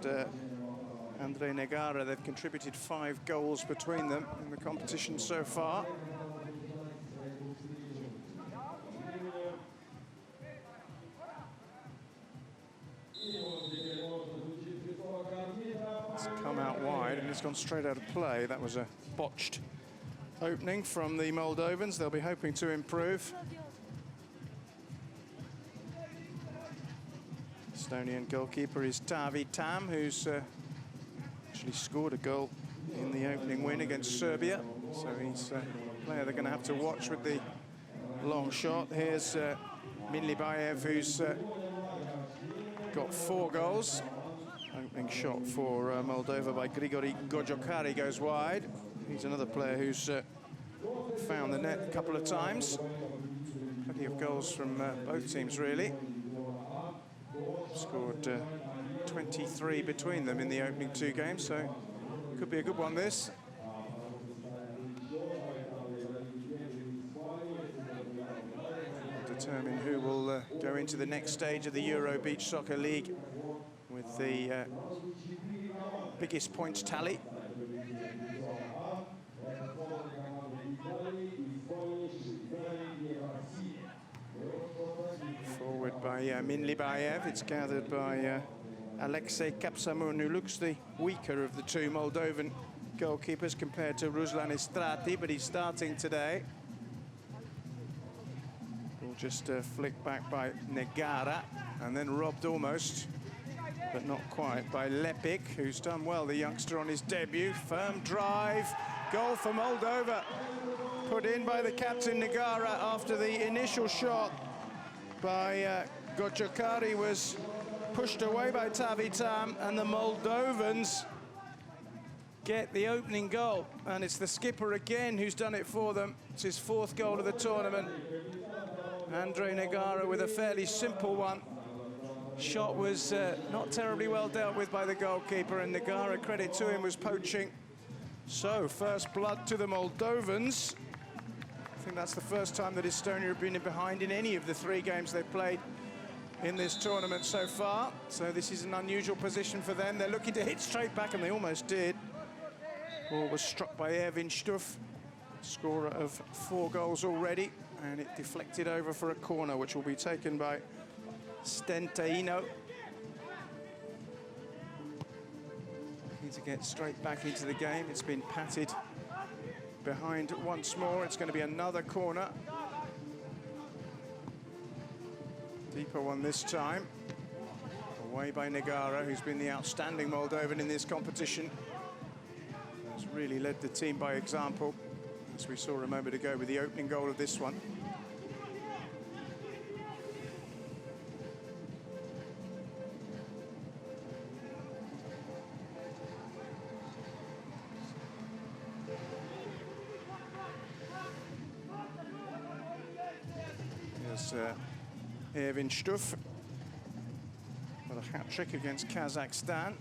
and Andrei Negara. They've contributed 5 goals between them in the competition so far. It's come out wide and it's gone straight out of play. That was a botched opening from the Moldovans. They'll be hoping to improve. Estonian goalkeeper is Taavi Tam, who's actually scored a goal in the opening win against Serbia. So he's a player they're going to have to watch with the long shot. Here's Minlibayev, who's got 4 goals. Opening shot for Moldova by Grigori Gojokari goes wide. He's another player who's found the net a couple of times. Plenty of goals from both teams, really. Scored 23 between them in the opening 2 games, so could be a good one, this. Determine who will go into the next stage of the Euro Beach Soccer League with the biggest points tally. Forward by Minlibayev. It's gathered by Alexei Kapsamun, who looks the weaker of the 2 Moldovan goalkeepers compared to Ruslan Istrati, but he's starting today. Ball just flicked back by Negara and then robbed almost, but not quite, by Lepik, who's done well, the youngster, on his debut. Firm drive, goal for Moldova. Put in by the captain Negara after the initial shot by Gojokari was pushed away by Taavi Tam, and the Moldovans get the opening goal. And it's the skipper again who's done it for them. It's his 4th goal of the tournament. Andrei Negara with a fairly simple one. Shot was not terribly well dealt with by the goalkeeper, and Negara, credit to him, was poaching. So, first blood to the Moldovans. I think that's the first time that Estonia have been behind in any of the 3 games they've played in this tournament so far. So this is an unusual position for them. They're looking to hit straight back, and they almost did. Ball was struck by Ervin Stuff, scorer of 4 goals already, and it deflected over for a corner, which will be taken by Stentaino. Looking to get straight back into the game. It's been patted behind once more. It's going to be another corner. Deeper one this time. Away by Negara, who's been the outstanding Moldovan in this competition. Has really led the team by example, as we saw a moment ago with the opening goal of this one. Here's Ervin Stuff. Got a hat-trick against Kazakhstan.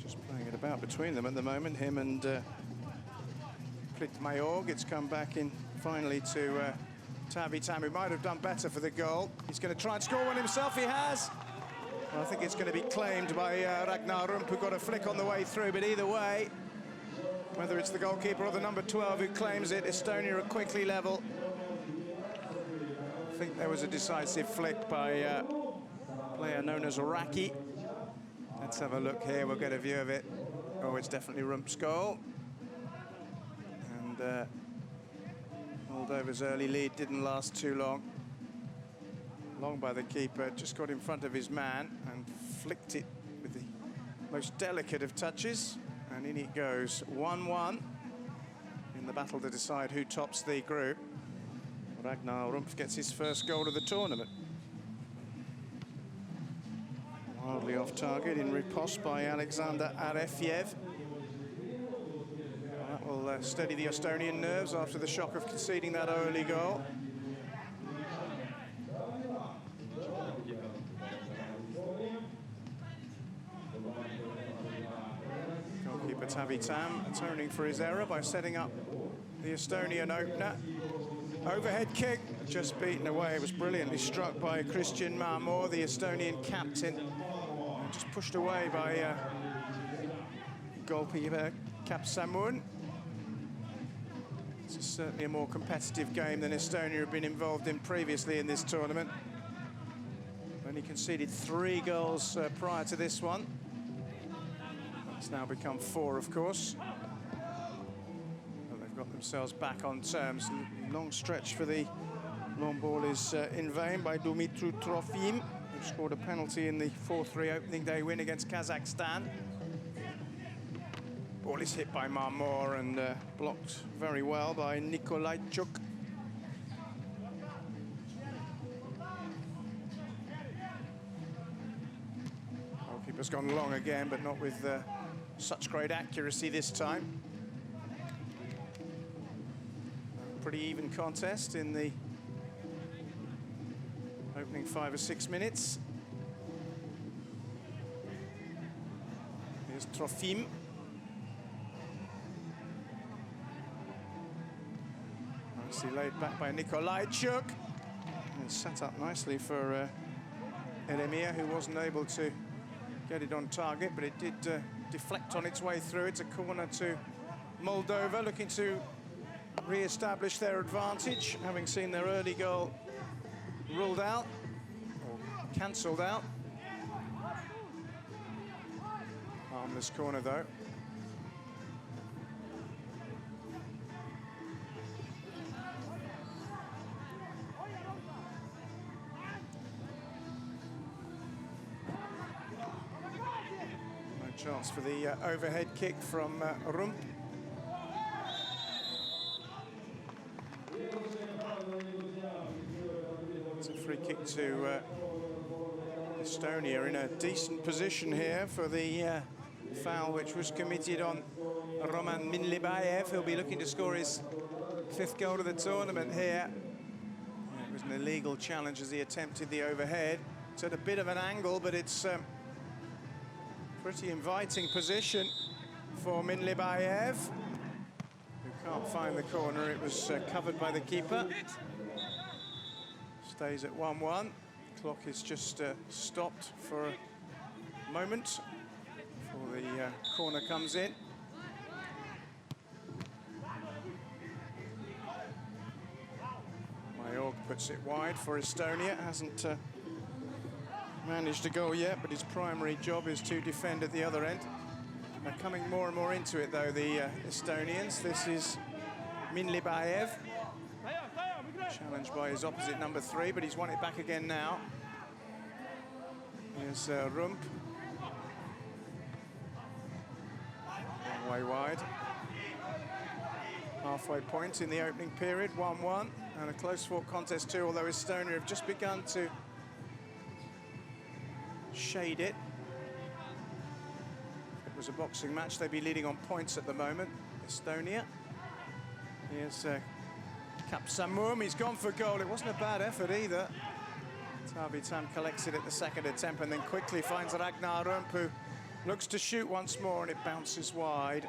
Just playing it about between them at the moment, him and Plitmayorg. It's come back in finally to Taavi Tam, who might have done better for the goal. He's going to try and score one himself. He has. Well, I think it's going to be claimed by Ragnar Rump, who got a flick on the way through, but either way, whether it's the goalkeeper or the number 12 who claims it, Estonia are quickly level. I think there was a decisive flick by a player known as Raki. Let's have a look here, we'll get a view of it. Oh, it's definitely Rump's goal. And Moldova's early lead didn't last too long. Long by the keeper, just got in front of his man and flicked it with the most delicate of touches. And in it goes, 1-1 in the battle to decide who tops the group. Ragnar Rumpf gets his first goal of the tournament. Wildly off target in riposte by Alexander Arefiev. That will steady the Estonian nerves after the shock of conceding that early goal. Goalkeeper Taavi Tam atoning for his error by setting up the Estonian opener. Overhead kick, just beaten away. It was brilliantly struck by Christian Marmor, the Estonian captain. Just pushed away by goalkeeper Kapsamun. This is certainly a more competitive game than Estonia have been involved in previously in this tournament. Only conceded 3 goals prior to this one. It's now become 4, of course. Well, they've got themselves back on terms. Long stretch for the long ball is in vain by Dumitru Trofim, who scored a penalty in the 4-3 opening day win against Kazakhstan. Ball is hit by Marmor and blocked very well by Nikolaichuk. Goalkeeper's gone long again, but not with such great accuracy this time. Pretty even contest in the opening 5 or 6 minutes. Here's Trofim. Nicely laid back by Nikolaichuk. And set up nicely for Eremia, who wasn't able to get it on target, but it did deflect on its way through. It's a corner to Moldova, looking to re-establish their advantage, having seen their early goal ruled out, or cancelled out. Harmless corner, though. No chance for the overhead kick from Rump. It's a free kick to Estonia, in a decent position here for the foul which was committed on Roman Minlibayev. He'll be looking to score his 5th goal of the tournament here. It was an illegal challenge as he attempted the overhead. It's at a bit of an angle, but it's pretty inviting position for Minlibayev, who can't find the corner. It was covered by the keeper. Stays at 1-1. Clock is just stopped for a moment before the corner comes in. Mayorg puts it wide for Estonia. Hasn't managed a goal yet, but his primary job is to defend at the other end. They're coming more and more into it, though, the Estonians. This is Minlibayev, challenged by his opposite, number 3, but he's won it back again now. Here's Rump. Long way wide. Halfway point in the opening period, 1-1, and a close-fought contest too, although Estonia have just begun to shade it. If it was a boxing match, they'd be leading on points at the moment, Estonia. Here's Kapsamum, he's gone for goal. It wasn't a bad effort either. Tarvitan collects it at the 2nd attempt and then quickly finds Ragnar Rump, who looks to shoot once more, and it bounces wide.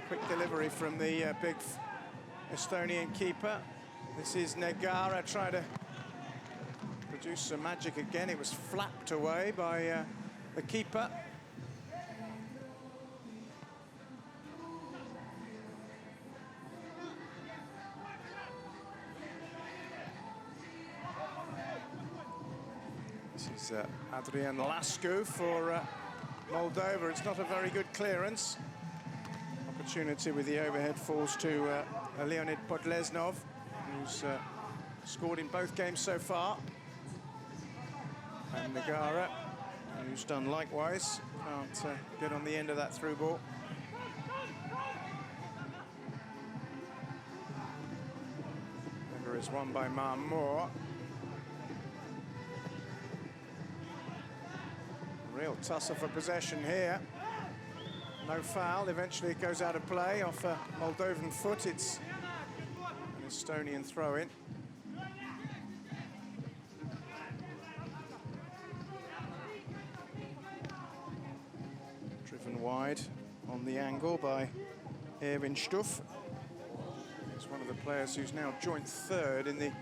Quick delivery from the big Estonian keeper. This is Negara trying to produce some magic again. It was flapped away by the keeper. This is Adrian Lascu for Moldova. It's not a very good clearance. Opportunity with the overhead falls to Leonid Podleznov, who's scored in both games so far. And Negara, who's done likewise, can't get on the end of that through ball. Never is won by Marmor. Real tussle for possession here. No foul. Eventually it goes out of play off a Moldovan foot. It's an Estonian throw-in. Driven wide on the angle by Erwin Stuff. He's one of the players who's now joint third in the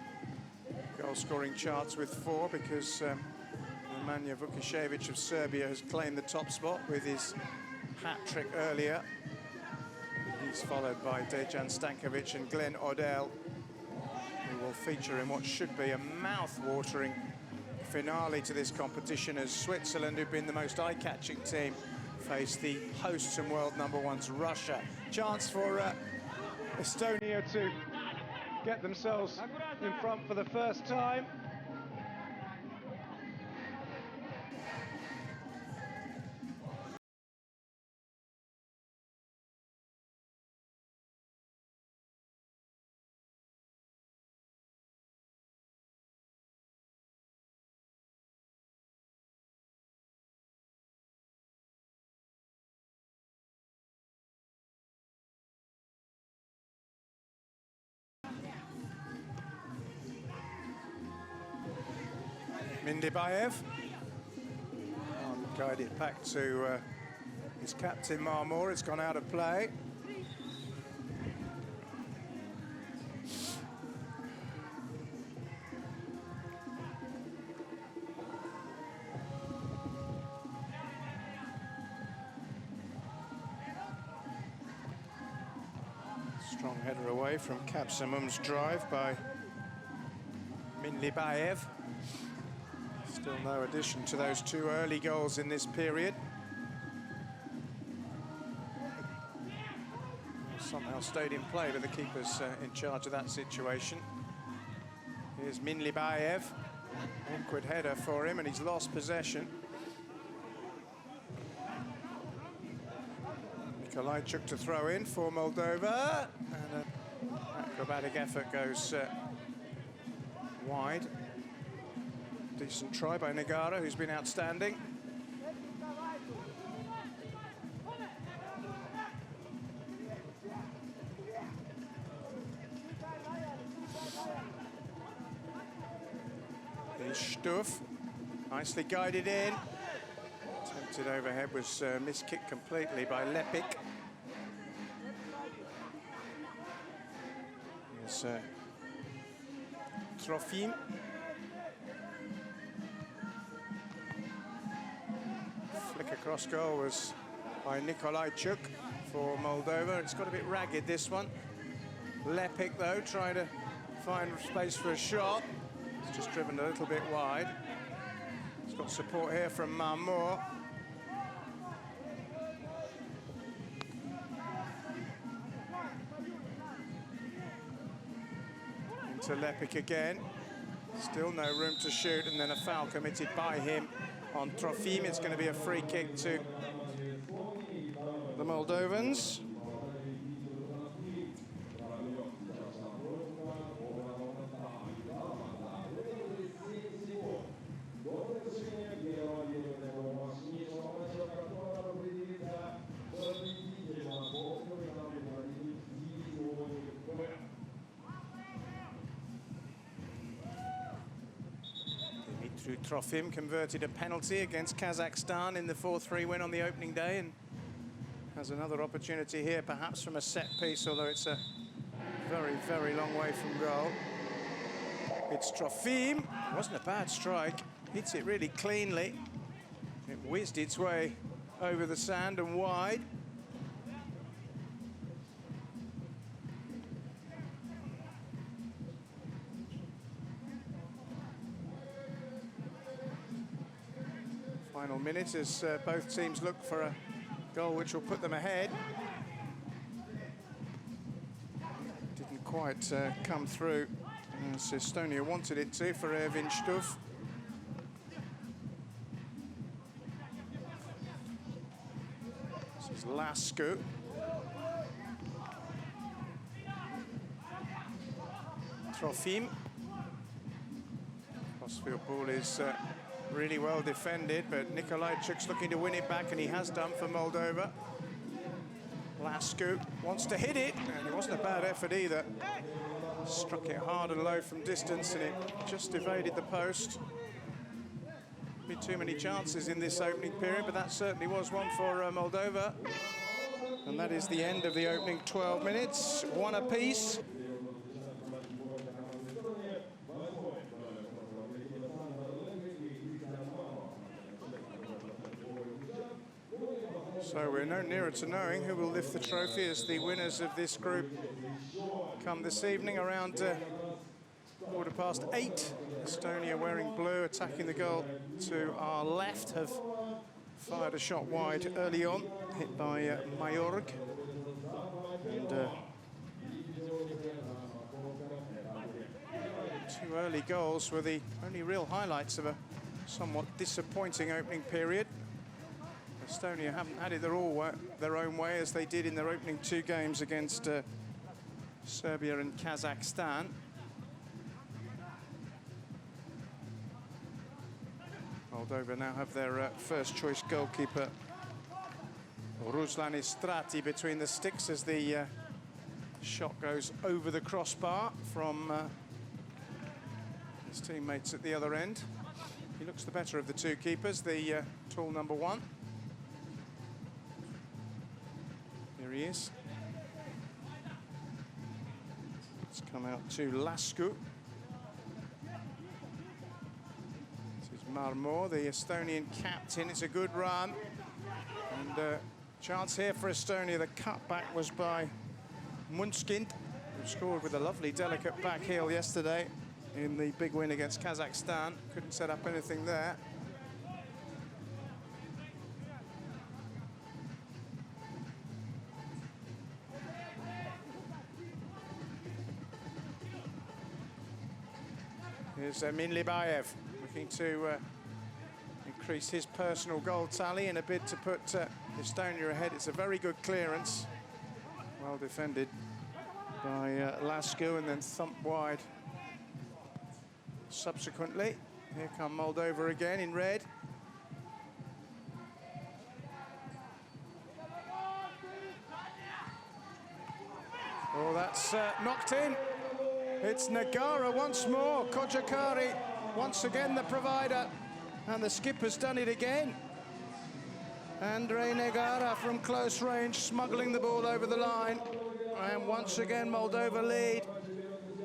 goal-scoring charts with 4, because Nemanja Vukišević of Serbia has claimed the top spot with his hat-trick earlier. He's followed by Dejan Stankovic and Glenn Odell, who will feature in what should be a mouth-watering finale to this competition, as Switzerland, who've been the most eye-catching team, face the hosts and world #1s, Russia. Chance for Estonia to get themselves in front for the first time. Mindibayev guided back to his captain Marmor. It's gone out of play. Strong header away from Kapsamum's drive by Mindibayev. Still no addition to those 2 early goals in this period. Somehow stayed in play, but the keeper's in charge of that situation. Here's Mindibayev. Awkward header for him, and he's lost possession. Nikolajchuk to throw in for Moldova. And an acrobatic effort goes wide. Decent try by Negara, who's been outstanding. Here's Stuff, nicely guided in. Attempted overhead was miskicked completely by Lepik. Here's Trofim. Across goal was by Nikolajchuk for Moldova. It's got a bit ragged, this one. Lepik, though, trying to find space for a shot. It's just driven a little bit wide. It's got support here from Marmor. Into Lepik again. Still no room to shoot, and then a foul committed by him on Trofim. It's going to be a free kick to the Moldovans. Trofim converted a penalty against Kazakhstan in the 4-3 win on the opening day, and has another opportunity here, perhaps from a set piece, although it's a very, very long way from goal. It's Trofim. It wasn't a bad strike. Hits it really cleanly. It whizzed its way over the sand and wide. Final minute as both teams look for a goal which will put them ahead. Didn't quite come through as Estonia wanted it to for Ervin Stuff. This is Lasku. Trofim. Crossfield ball is really well defended, but Nikolajchuk's looking to win it back, and he has done for Moldova. Lasku wants to hit it, and it wasn't a bad effort either. Struck it hard and low from distance, and it just evaded the post. Been too many chances in this opening period, but that certainly was one for Moldova. And that is the end of the opening 12 minutes. One apiece. So we're no nearer to knowing who will lift the trophy as the winners of this group come this evening around 8:15. Estonia wearing blue, attacking the goal to our left, have fired a shot wide early on, hit by Majorg. And two early goals were the only real highlights of a somewhat disappointing opening period. Estonia haven't had it their own way as they did in their opening two games against Serbia and Kazakhstan. Moldova now have their first choice goalkeeper, Ruslan Istrati, between the sticks as the shot goes over the crossbar from his teammates at the other end. He looks the better of the two keepers, the tall number one. Here he is. It's come out to Lascu. Marmor, the Estonian captain. It's a good run. And chance here for Estonia. The cutback was by Munskind, who scored with a lovely, delicate back heel yesterday in the big win against Kazakhstan. Couldn't set up anything there. Here's Emin Libayev, looking to increase his personal goal tally in a bid to put Estonia ahead. It's a very good clearance. Well defended by Lascu and then thumped wide subsequently. Here come Moldova again in red. Oh, that's knocked in. It's Negara once more. Kojakari once again the provider, and the skipper's done it again. Andre Negara from close range, smuggling the ball over the line, and once again Moldova lead.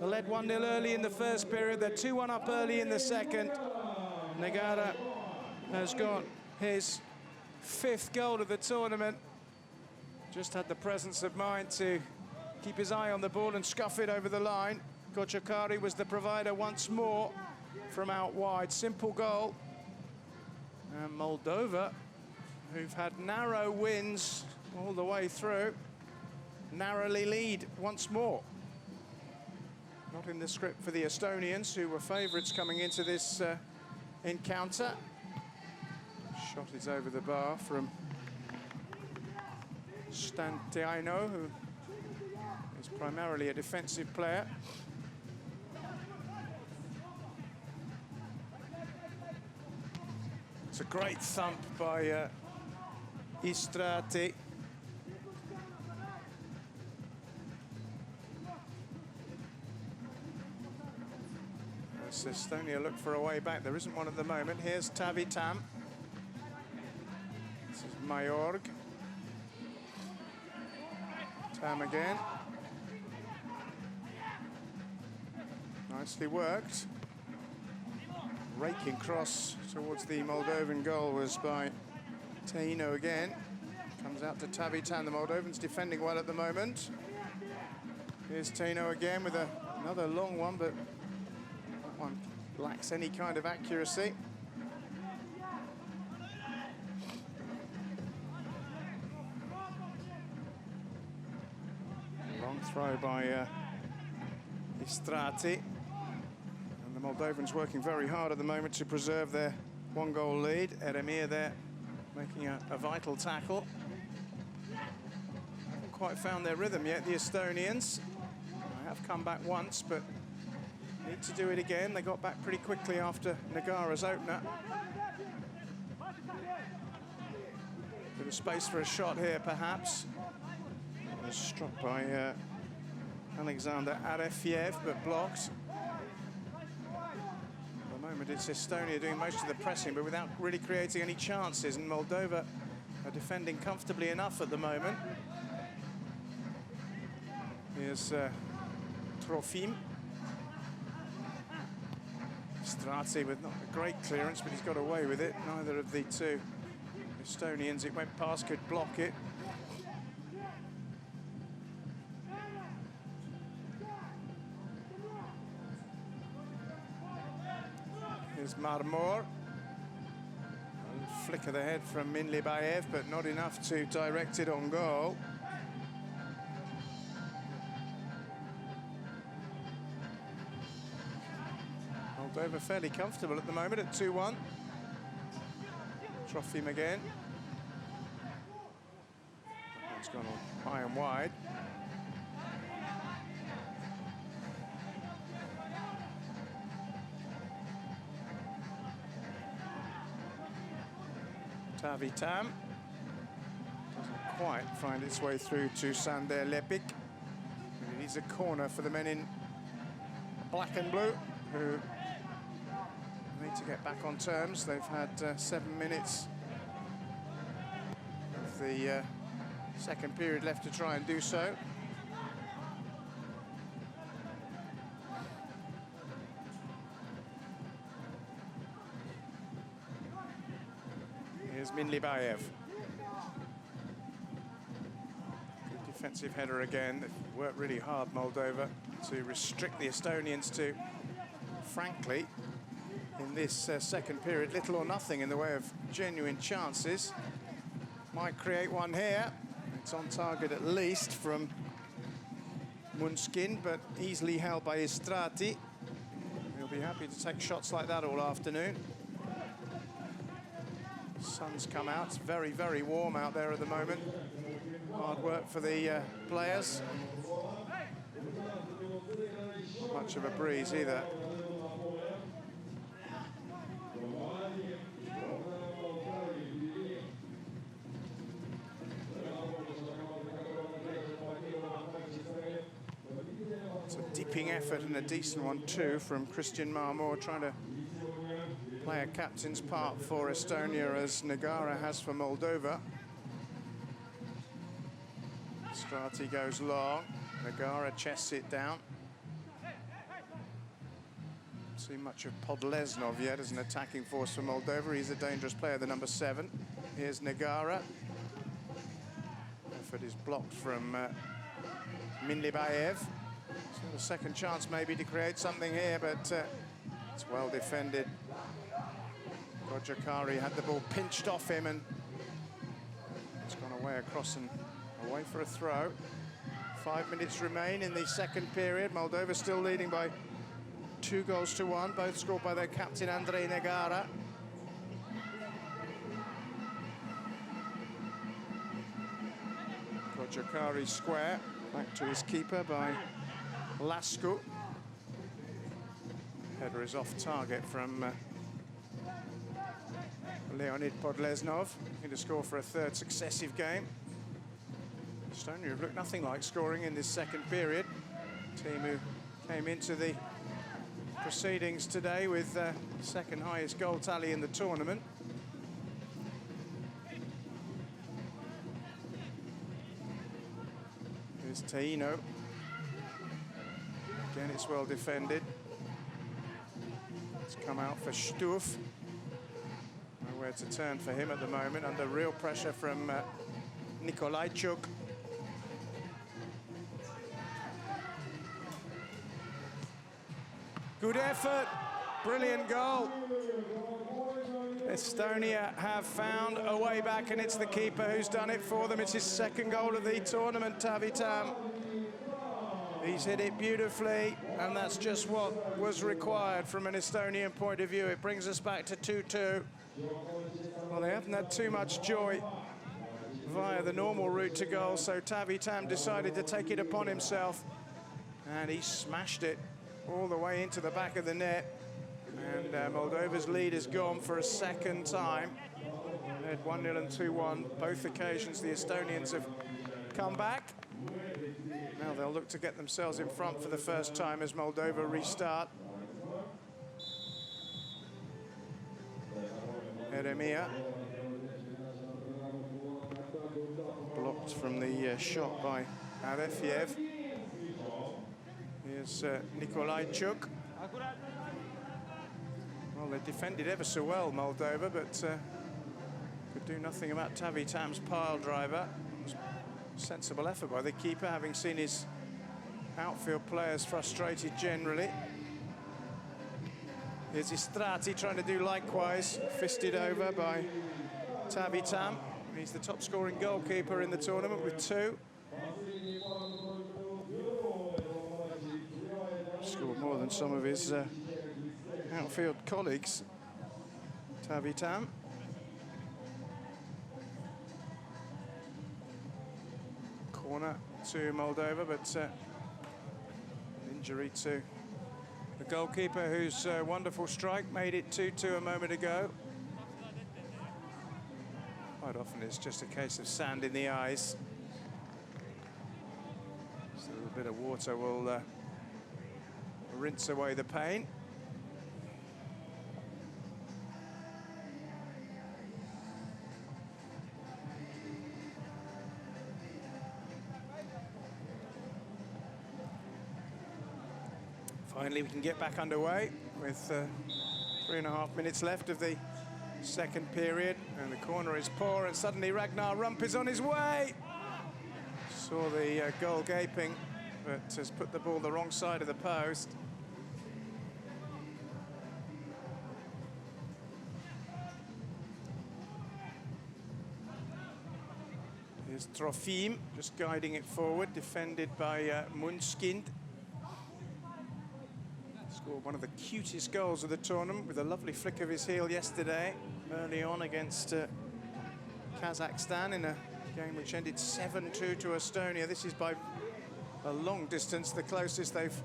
They led 1-0 early in the first period. They're 2-1 up early in the second. Negara has got his 5th goal of the tournament. Just had the presence of mind to keep his eye on the ball and scuff it over the line. Kojakari was the provider once more from out wide. Simple goal. And Moldova, who've had narrow wins all the way through, narrowly lead once more. Not in the script for the Estonians, who were favourites coming into this encounter. Shot is over the bar from Stantiano, who is primarily a defensive player. It's a great thump by Istrati. As Estonia look for a way back, there isn't one at the moment. Here's Tavitam. This is Majorg. Tam again. Nicely worked. Raking cross towards the Moldovan goal was by Teino again. Comes out to Tavitan. The Moldovans defending well at the moment. Here's Teino again with another long one, but that one lacks any kind of accuracy. Long throw by Istrati. The Moldovans working very hard at the moment to preserve their 1-goal lead. Eremir there making a vital tackle. Haven't quite found their rhythm yet, the Estonians. They have come back once, but need to do it again. They got back pretty quickly after Negara's opener. Bit of space for a shot here, perhaps. It was struck by Alexander Arefiev, but blocked. It's Estonia doing most of the pressing, but without really creating any chances, and Moldova are defending comfortably enough at the moment. Here's Trofim. Strati with not a great clearance, but he's got away with it. Neither of the two Estonians, it went past, could block it. Here's Marmor. Flick of the head from Minlibayev, but not enough to direct it on goal. Moldova fairly comfortable at the moment at 2-1. Trofim again. It's gone high and wide. Tavitam doesn't quite find its way through to Sander Lepik. It is a corner for the men in black and blue, who need to get back on terms. They've had 7 minutes of the second period left to try and do so. Here's Minlibayev. Good defensive header again. They've worked really hard, Moldova, to restrict the Estonians to, frankly, in this second period, little or nothing in the way of genuine chances. Might create one here. It's on target at least from Munskin, but easily held by Istrati. He'll be happy to take shots like that all afternoon. Sun's come out. It's very, very warm out there at the moment. Hard work for the players. Not much of a breeze either. It's a dipping effort and a decent one too from Christian Marmor, trying to play a captain's part for Estonia as Negara has for Moldova. Strati goes long, Negara chests it down. See much of Podleznov yet as an attacking force for Moldova. He's a dangerous player, the number 7. Here's Negara. Effort is blocked from Minlibayev. So a second chance maybe to create something here, but it's well defended. Gojakari had the ball pinched off him and it's gone away across and away for a throw. 5 minutes remain in the second period. Moldova still leading by 2-1, both scored by their captain Andrei Negara. Gojakari square, back to his keeper by Lascu. Header is off target from Leonid Podleznov, looking to score for a third successive game. Estonia have looked nothing like scoring in this second period. Team who came into the proceedings today with the second highest goal tally in the tournament. Here's Taino. Again, it's well defended. It's come out for Stuf. Nowhere to turn for him at the moment, under real pressure from Nikolajchuk. Good effort, brilliant goal. Estonia have found a way back, and it's the keeper who's done it for them. It's his second goal of the tournament, Tavitam. He's hit it beautifully, and that's just what was required from an Estonian point of view. It brings us back to 2-2. Well, they haven't had too much joy via the normal route to goal, so Tavitam decided to take it upon himself, and he smashed it all the way into the back of the net. And Moldova's lead is gone for a second time. They had 1-0 and 2-1. Both occasions the Estonians have come back. Now they'll look to get themselves in front for the first time as Moldova restart. Eremia. Blocked from the shot by Arefiev. Here's Nikolajchuk. Well, they defended ever so well, Moldova, but could do nothing about Tavi Tam's pile driver. It was a sensible effort by the keeper, having seen his outfield players frustrated generally. Here's Istrati trying to do likewise, fisted over by Tavi Tam. He's the top scoring goalkeeper in the tournament with 2. Scored more than some of his outfield colleagues. Tavi Tam. Corner to Moldova, but injury to the goalkeeper, whose wonderful strike made it 2-2 a moment ago. Quite often it's just a case of sand in the eyes. Just a little bit of water will rinse away the pain. Finally, we can get back underway with 3.5 minutes left of the second period, and the corner is poor, and suddenly Ragnar Rump is on his way. Saw the goal gaping, but has put the ball the wrong side of the post. Here's Trofim, just guiding it forward, defended by Munskind. Scored one of the cutest goals of the tournament with a lovely flick of his heel yesterday, early on against Kazakhstan in a game which ended 7-2 to Estonia. This is by a long distance the closest they've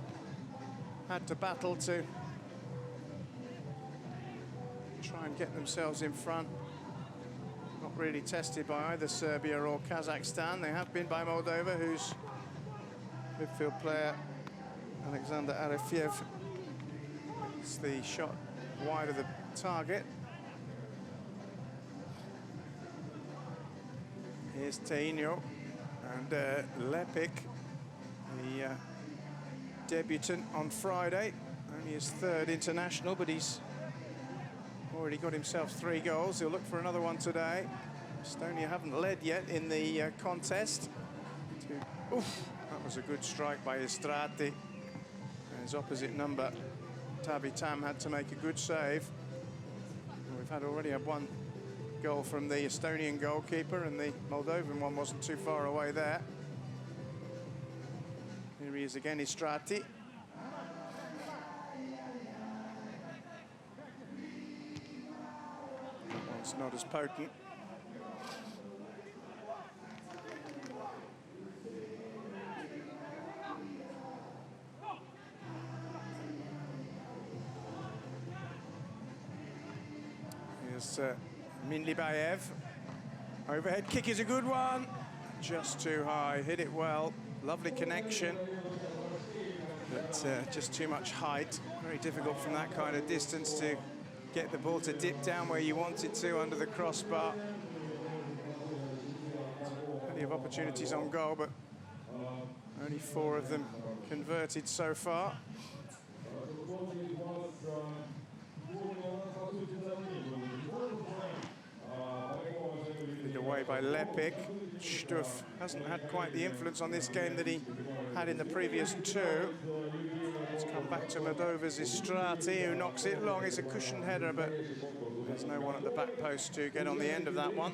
had to battle to try and get themselves in front. Not really tested by either Serbia or Kazakhstan. They have been by Moldova, whose midfield player Alexander Arefiev is the shot wide of the target. Here's Tainio and Lepik, the debutant on Friday. Only his 3rd international, but he's already got himself 3 goals. He'll look for another one today. Estonia haven't led yet in the contest. Oof, that was a good strike by Istrati. And his opposite number, Tavi Tam, had to make a good save. We've already had 1 goal from the Estonian goalkeeper, and the Moldovan one wasn't too far away there. Here he is again, Istrati. That one's not as potent. Here's Minlibayev. Overhead kick is a good one. Just too high, hit it well. Lovely connection, but just too much height. Very difficult from that kind of distance to get the ball to dip down where you want it to under the crossbar. Plenty of opportunities on goal, but only 4 of them converted so far. Away by Lepik. Stuff hasn't had quite the influence on this game that he had in the previous 2. It's come back to Moldova's Istrati, who knocks it long. It's a cushioned header, but there's no one at the back post to get on the end of that one.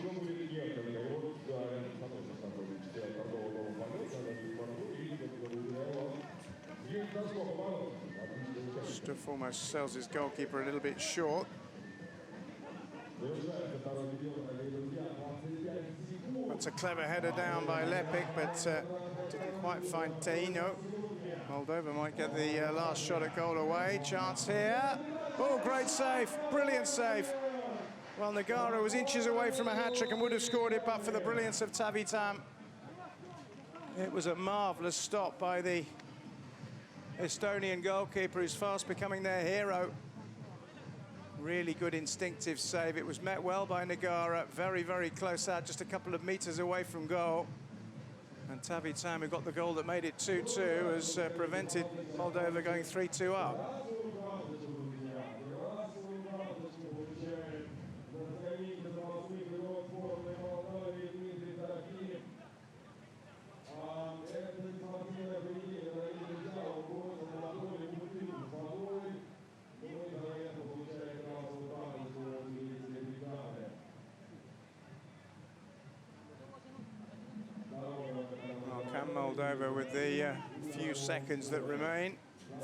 Stuff almost sells his goalkeeper a little bit short. That's a clever header down by Lepik, but didn't quite find Taino. Moldova might get the last shot at goal away. Chance here. Oh, great save. Brilliant save. Well, Nagara was inches away from a hat-trick and would have scored it, but for the brilliance of Tavi Tam. It was a marvellous stop by the Estonian goalkeeper, who's fast becoming their hero. Really good instinctive save. It was met well by Nagara, very, very close out, just a couple of meters away from goal. And Tavi Tam, who got the goal that made it 2-2, has prevented Moldova going 3-2 up. Moldova, with the few seconds that remain,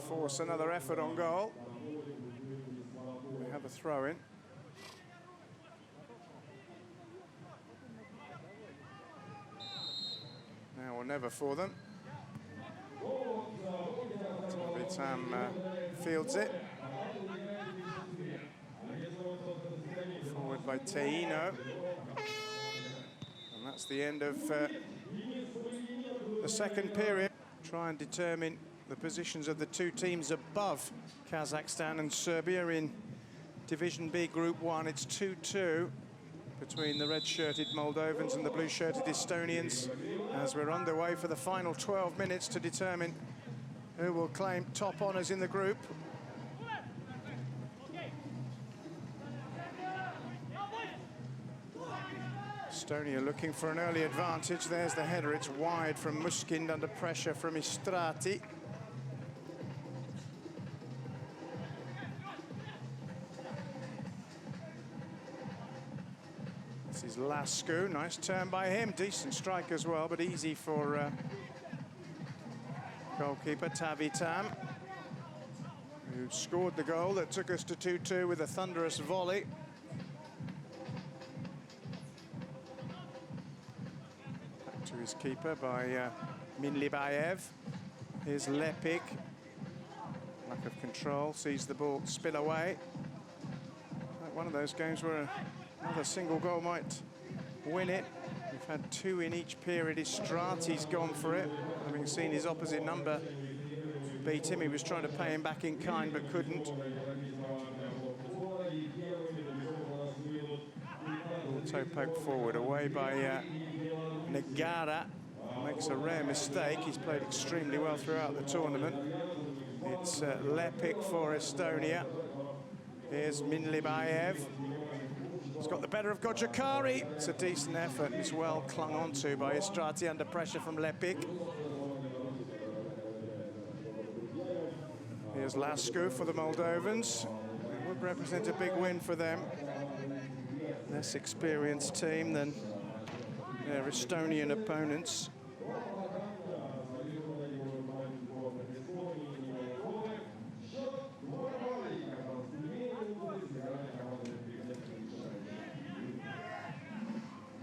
force another effort on goal. We have a throw-in. Now or never for them. Tavitam fields it. Forward by Teino. And that's the end of the second period. Try and determine the positions of the two teams above Kazakhstan and Serbia in Division B Group 1. It's 2-2 between the red-shirted Moldovans and the blue-shirted Estonians, as we're underway for the final 12 minutes to determine who will claim top honours in the group. Estonia looking for an early advantage. There's the header. It's wide from Muskind under pressure from Istrati. This is Lascu. Nice turn by him. Decent strike as well, but easy for goalkeeper Tavitam, who scored the goal that took us to 2-2 with a thunderous volley. To his keeper by Minlibayev. Here's Lepik. Lack of control, sees the ball spill away. Like one of those games where another single goal might win it. We've had two in each period. Istrati's gone for it, having seen his opposite number beat him. He was trying to pay him back in kind, but couldn't. Toe poke forward, away by Negara. Makes a rare mistake. He's played extremely well throughout the tournament. It's Lepik for Estonia. Here's Minlibayev. He's got the better of Gojokari. It's a decent effort. It's well clung onto by Istrati under pressure from Lepik. Here's Lascu for the Moldovans. It would represent a big win for them. Less experienced team than their Estonian opponents.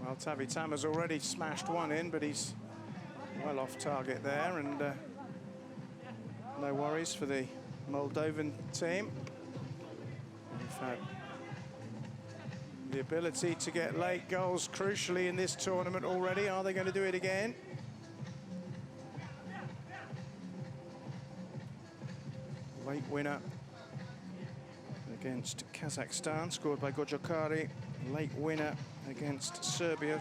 Well, Tavitam has already smashed one in, but he's well off target there, and no worries for the Moldovan team. We've had the ability to get late goals crucially in this tournament already. Are they going to do it again? Late winner against Kazakhstan, scored by Gojokari. Late winner against Serbia,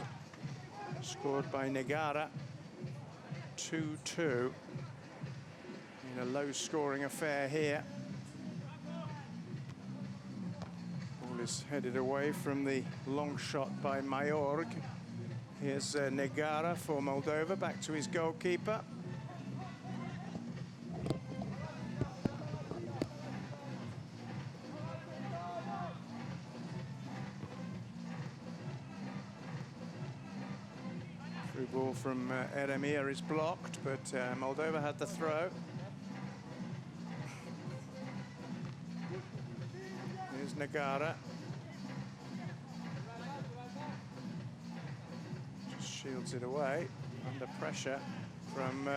scored by Negara. 2-2 in a low-scoring affair here. Ball is headed away from the long shot by Mayorg. Here's Negara for Moldova, back to his goalkeeper. Through ball from Eremir is blocked, but Moldova had the throw. Here's Negara. Just shields it away under pressure from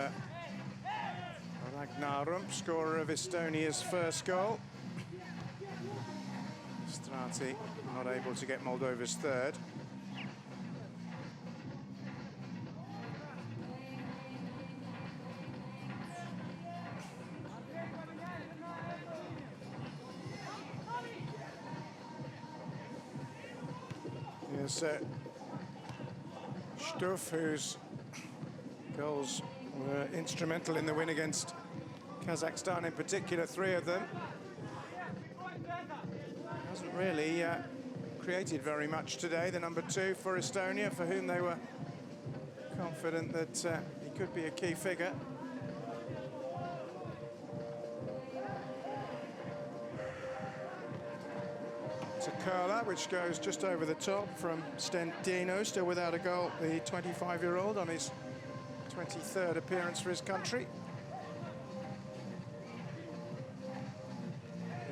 Ragnarum, scorer of Estonia's first goal. Strati not able to get Moldova's third. Here's Stuff, whose goals were instrumental in the win against Kazakhstan, in particular, 3 of them. Hasn't really created very much today, the number 2 for Estonia, for whom they were confident that he could be a key figure. It's a curler which goes just over the top from Stendino, still without a goal, the 25-year-old on his 23rd appearance for his country.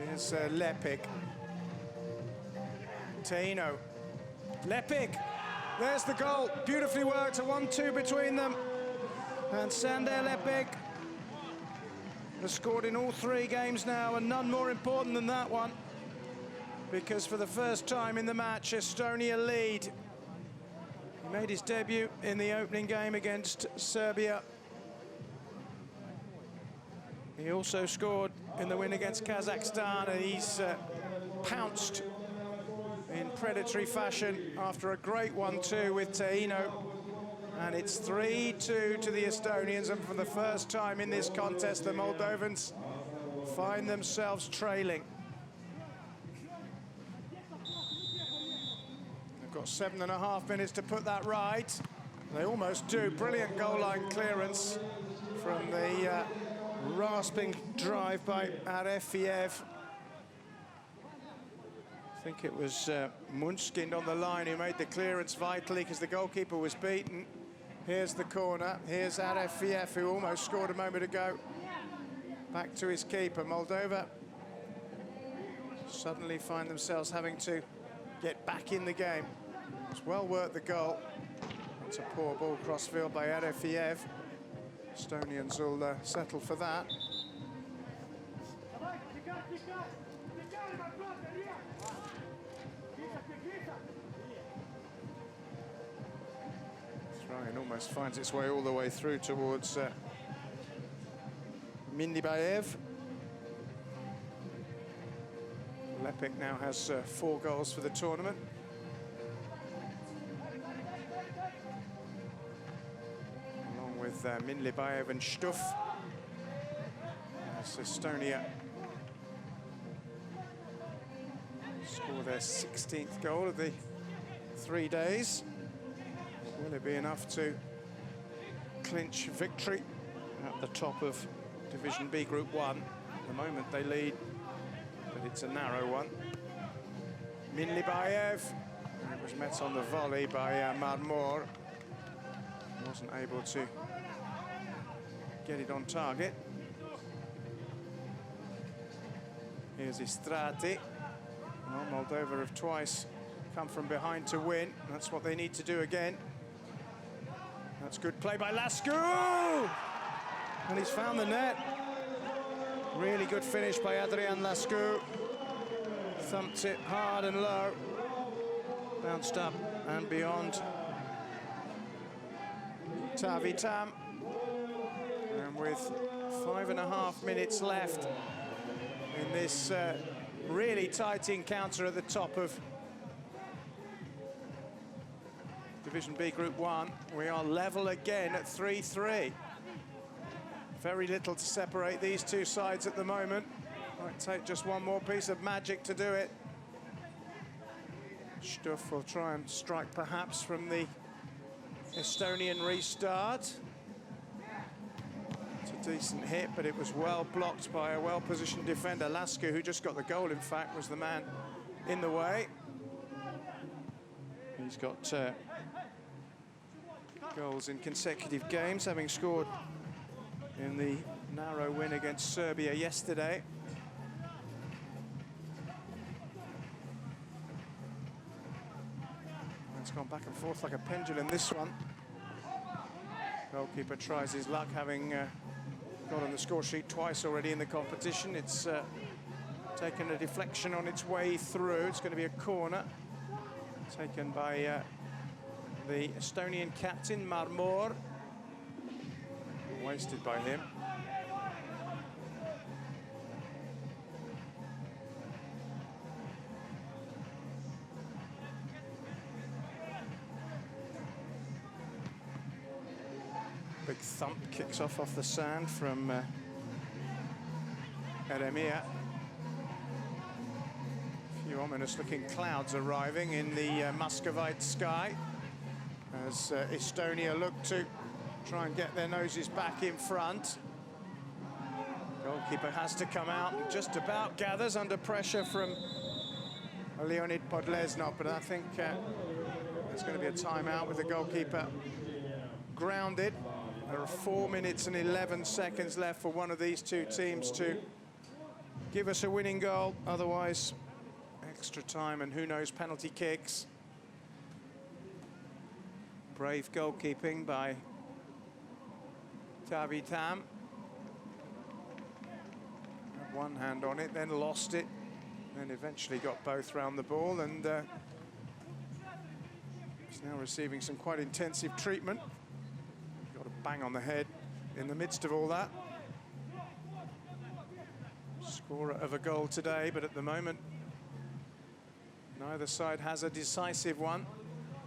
Here's Lepik. Teino. Lepik! There's the goal. Beautifully worked. A 1-2 between them. And Sander Lepik has scored in all 3 games now, and none more important than that one. Because for the first time in the match, Estonia lead. He made his debut in the opening game against Serbia. He also scored in the win against Kazakhstan, and he's pounced in predatory fashion after a great 1-2 with Teino. And it's 3-2 to the Estonians, and for the first time in this contest, the Moldovans find themselves trailing. They've got 7.5 minutes to put that right. They almost do. Brilliant goal line clearance from the rasping drive by Arefiev. I think it was Munchkin on the line who made the clearance vitally because the goalkeeper was beaten. Here's the corner. Here's Arefiev, who almost scored a moment ago. Back to his keeper. Moldova suddenly find themselves having to get back in the game. It's well worked, the goal. It's a poor ball crossfield by Arefiev. Estonians will settle for that. Throw-in almost finds its way all the way through towards Mindibayev. Lepik now has 4 goals for the tournament. Along with Minlibayev and Stuff. As Estonia score their 16th goal of the 3 days. Will it be enough to clinch victory at the top of Division B Group 1? At the moment they lead, but it's a narrow one. Minlibayev, it was met on the volley by Marmor. Wasn't able to get it on target. Here's Istrati. Well, Moldova have twice come from behind to win. That's what they need to do again. That's good play by Lascu! And he's found the net. Really good finish by Adrian Lascu. Thumped it hard and low. Bounced up and beyond. Tavitam. And with 5.5 minutes left in this really tight encounter at the top of Division B Group 1, we are level again at 3-3. Very little to separate these two sides at the moment. Might take just one more piece of magic to do it. Stuff will try and strike perhaps from the Estonian restart. It's a decent hit, but it was well blocked by a well-positioned defender. Lascu, who just got the goal, in fact, was the man in the way. He's got goals in consecutive games, having scored in the narrow win against Serbia yesterday. It's gone back and forth like a pendulum, this one. Goalkeeper tries his luck, having got on the score sheet twice already in the competition. It's taken a deflection on its way through. It's going to be a corner taken by the Estonian captain, Marmor. Wasted by him. Big thump kicks off the sand from Eremia. A few ominous-looking clouds arriving in the Muscovite sky as Estonia look to try and get their noses back in front. Goalkeeper has to come out and just about gathers under pressure from Leonid Podlesnov, but I think there's going to be a timeout with the goalkeeper grounded There are 4 minutes and 11 seconds left for one of these two teams to give us a winning goal. Otherwise, extra time and who knows, penalty kicks. Brave goalkeeping by Tavi Tam. Had one hand on it, then lost it, then eventually got both round the ball, and he's now receiving some quite intensive treatment. Got a bang on the head in the midst of all that. Scorer of a goal today, but at the moment, neither side has a decisive one.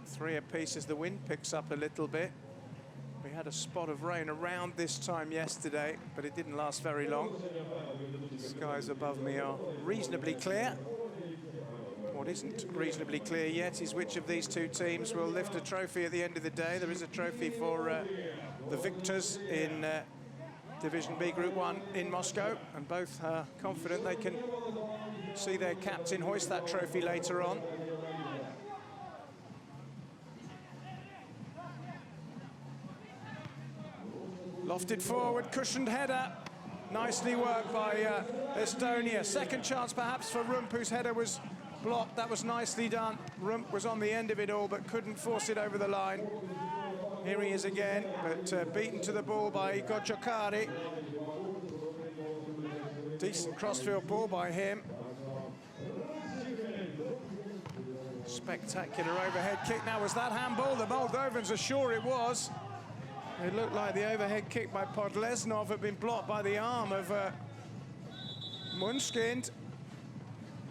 3 apiece as the wind picks up a little bit. We had a spot of rain around this time yesterday, but it didn't last very long. The skies above me are reasonably clear. What isn't reasonably clear yet is which of these two teams will lift a trophy at the end of the day. There is a trophy for the victors in Division B Group 1 in Moscow, and both are confident they can see their captain hoist that trophy later on. Lofted forward, cushioned header. Nicely worked by Estonia. Second chance perhaps for Rump, whose header was blocked. That was nicely done. Rump was on the end of it all, but couldn't force it over the line. Here he is again, but beaten to the ball by Gojokari. Decent crossfield ball by him. Spectacular overhead kick. Now, was that handball? The Moldovans are sure it was. It looked like the overhead kick by Podlesnov had been blocked by the arm of Munskind.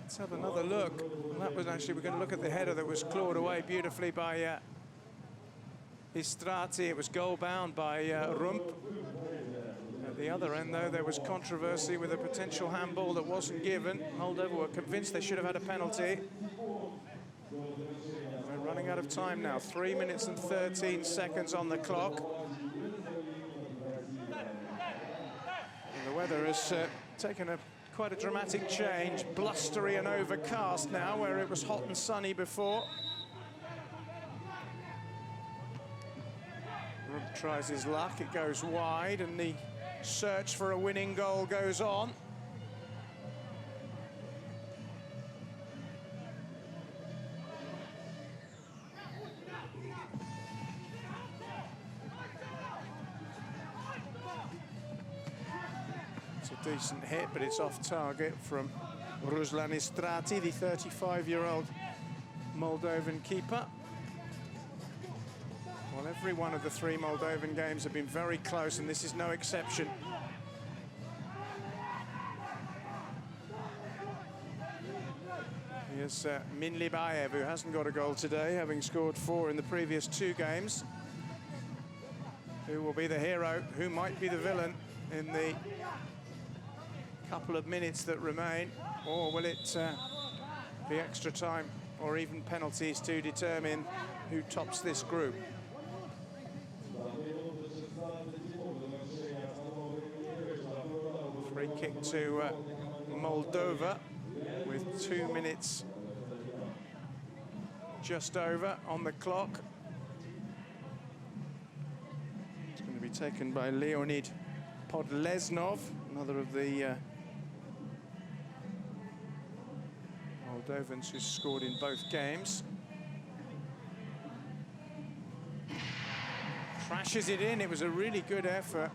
Let's have another look. Well, that was actually, we're going to look at the header that was clawed away beautifully by Istrati. It was goal-bound by Rump. At the other end, though, there was controversy with a potential handball that wasn't given. Moldova were convinced they should have had a penalty. We're running out of time now. 3 minutes and 13 seconds on the clock. And the weather has taken quite a dramatic change. Blustery and overcast now, where it was hot and sunny before. Rump tries his luck. It goes wide, and the search for a winning goal goes on. It's a decent hit, but it's off target from Ruslan Istrati, the 35-year-old Moldovan keeper. Well, every one of the 3 Moldovan games have been very close, and this is no exception. Here's Minlibayev, who hasn't got a goal today, having scored 4 in the previous 2 games. Who will be the hero? Who might be the villain in the couple of minutes that remain? Or will it be extra time or even penalties to determine who tops this group? Free kick to Moldova with 2 minutes just over on the clock. It's going to be taken by Leonid Podlesnov, another of the Moldovans who scored in both games. Crashes it in. It was a really good effort.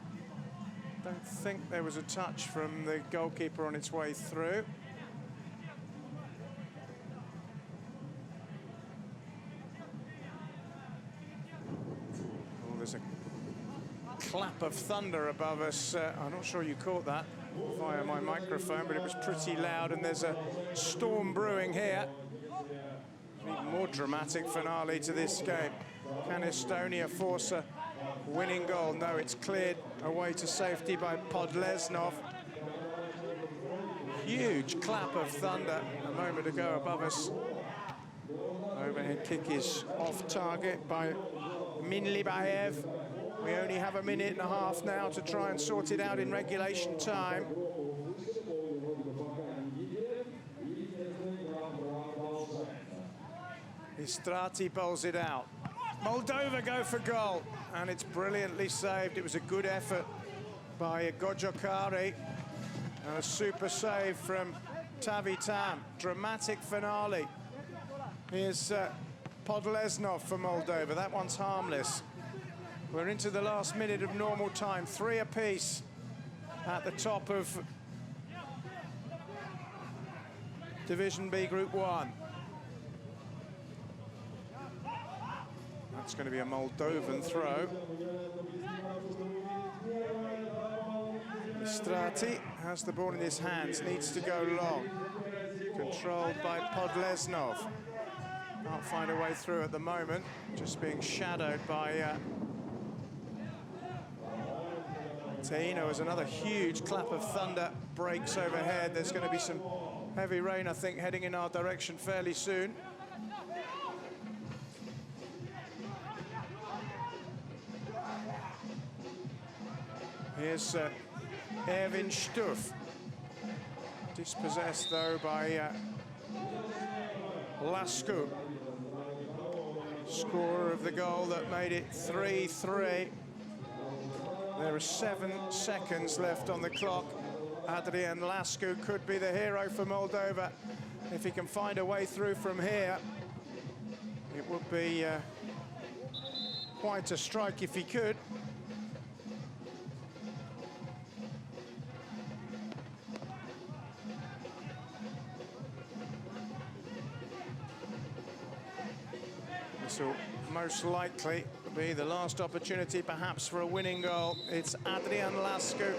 Don't think there was a touch from the goalkeeper on its way through. Oh, there's a clap of thunder above us. I'm not sure you caught that via my microphone, but it was pretty loud, and there's a storm brewing here. An even more dramatic finale to this game. Can Estonia force a winning goal? No, it's cleared away to safety by Podlesnov. Huge clap of thunder a moment ago above us. Overhead kick is off target by Minlibayev. We only have a minute and a half now to try and sort it out in regulation time. Istrati bowls it out. Moldova go for goal, and it's brilliantly saved. It was a good effort by Gojokari, and a super save from Tavitam. Dramatic finale. Here's Podlesnov for Moldova. That one's harmless. We're into the last minute of normal time. 3 apiece at the top of Division B, Group 1. That's going to be a Moldovan throw. Strati has the ball in his hands, needs to go long. Controlled by Podlesnov. Can't find a way through at the moment, just being shadowed by Taino as another huge clap of thunder breaks overhead. There's going to be some heavy rain, I think, heading in our direction fairly soon. Here's Erwin Stuff. Dispossessed, though, by Lascu. Scorer of the goal that made it 3-3. There are 7 seconds left on the clock. Adrian Lascu could be the hero for Moldova. If he can find a way through from here, it would be quite a strike if he could. This will most likely be the last opportunity, perhaps, for a winning goal. It's Adrian Lascu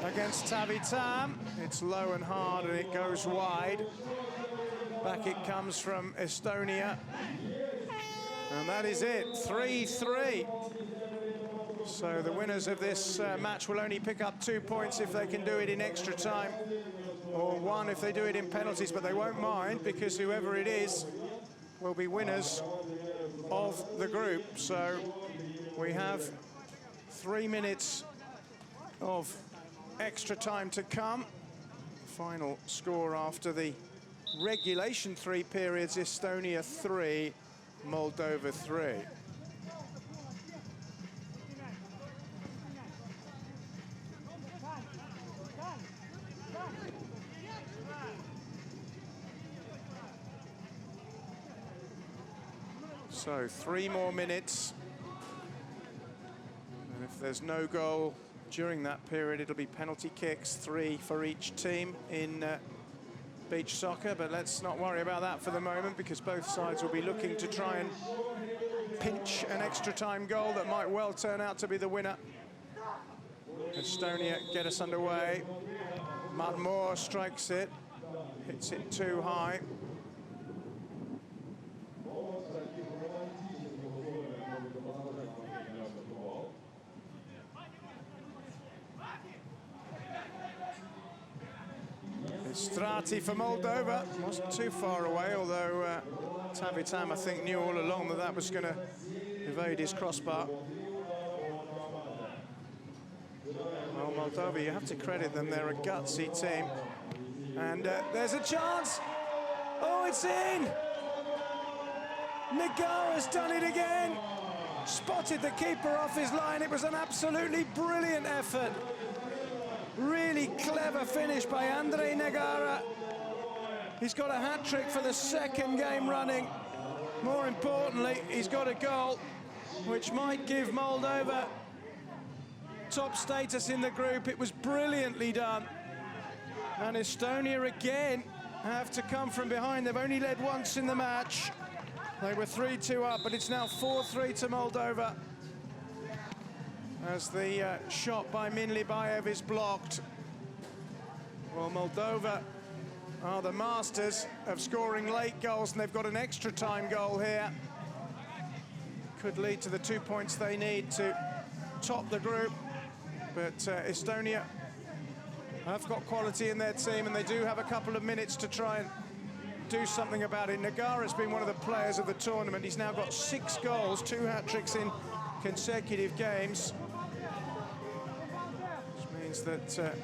against Tavitam. It's low and hard, and it goes wide. Back it comes from Estonia. And that is it, 3-3. So the winners of this match will only pick up 2 points if they can do it in extra time, or 1 if they do it in penalties, but they won't mind, because whoever it is will be winners of the group. So we have 3 minutes of extra time to come. Final score after the regulation 3 periods: Estonia 3, Moldova 3. So 3 more minutes, and if there's no goal during that period, it'll be penalty kicks, 3 for each team in beach soccer. But let's not worry about that for the moment, because both sides will be looking to try and pinch an extra time goal that might well turn out to be the winner. Estonia get us underway. Madmor strikes it, hits it too high. Strati for Moldova, wasn't too far away, although Tavitam, I think, knew all along that that was going to evade his crossbar. Well, Moldova, you have to credit them, they're a gutsy team. And there's a chance. Oh, it's in! Negara's done it again. Spotted the keeper off his line. It was an absolutely brilliant effort. Really clever finish by Andrei Negara. He's got a hat-trick for the 2nd game running. More importantly, he's got a goal, which might give Moldova top status in the group. It was brilliantly done. And Estonia again have to come from behind. They've only led once in the match. They were 3-2 up, but it's now 4-3 to Moldova, as the shot by Minlibayev is blocked. Well, Moldova are the masters of scoring late goals, and they've got an extra time goal here. Could lead to the 2 points they need to top the group. But Estonia have got quality in their team, and they do have a couple of minutes to try and do something about it. Negara's been one of the players of the tournament. He's now got 6 goals, 2 hat-tricks in consecutive games. That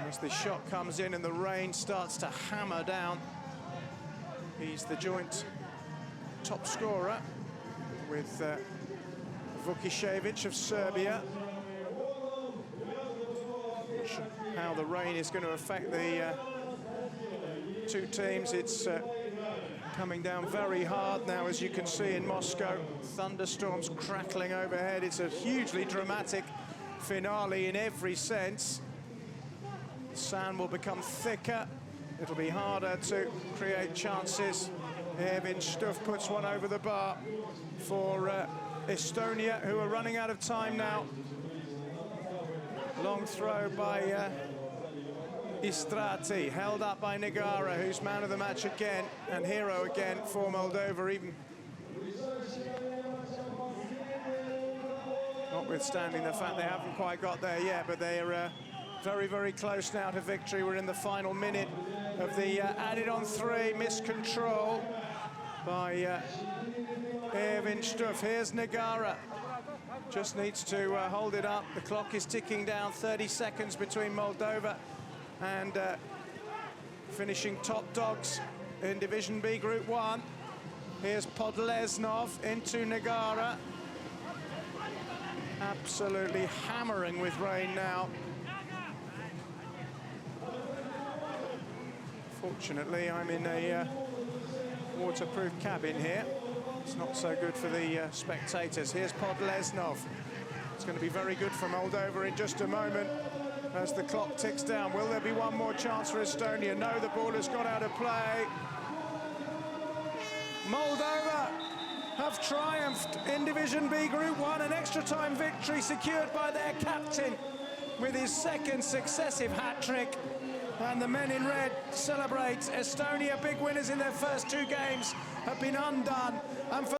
as the shot comes in and the rain starts to hammer down, he's the joint top scorer. with Vukishevich of Serbia. Not sure how the rain is going to affect the two teams. It's coming down very hard now, as you can see in Moscow. Thunderstorms crackling overhead. It's a hugely dramatic finale in every sense. The sand will become thicker. It'll be harder to create chances. Ervin Stuff puts one over the bar for Estonia, who are running out of time now. Long throw by Istrati, held up by Negara, who's man of the match again, and hero again for Moldova, even notwithstanding the fact they haven't quite got there yet, but they're very, very close now to victory. We're in the final minute of the added-on three. Miscontrol by Ervin Stuff. Here's Negara. Just needs to hold it up. The clock is ticking down. 30 seconds between Moldova and finishing top dogs in Division B Group 1. Here's Podleznov into Negara. Absolutely hammering with rain now. Fortunately, I'm in a waterproof cabin here. It's not so good for the spectators. Here's Podleznov. It's going to be very good for Moldova in just a moment as the clock ticks down. Will there be one more chance for Estonia? No, the ball has got out of play. Moldova have triumphed in Division B Group 1, an extra time victory secured by their captain with his second successive hat-trick. And the men in red celebrate. Estonia, big winners in their first two games, have been undone. And for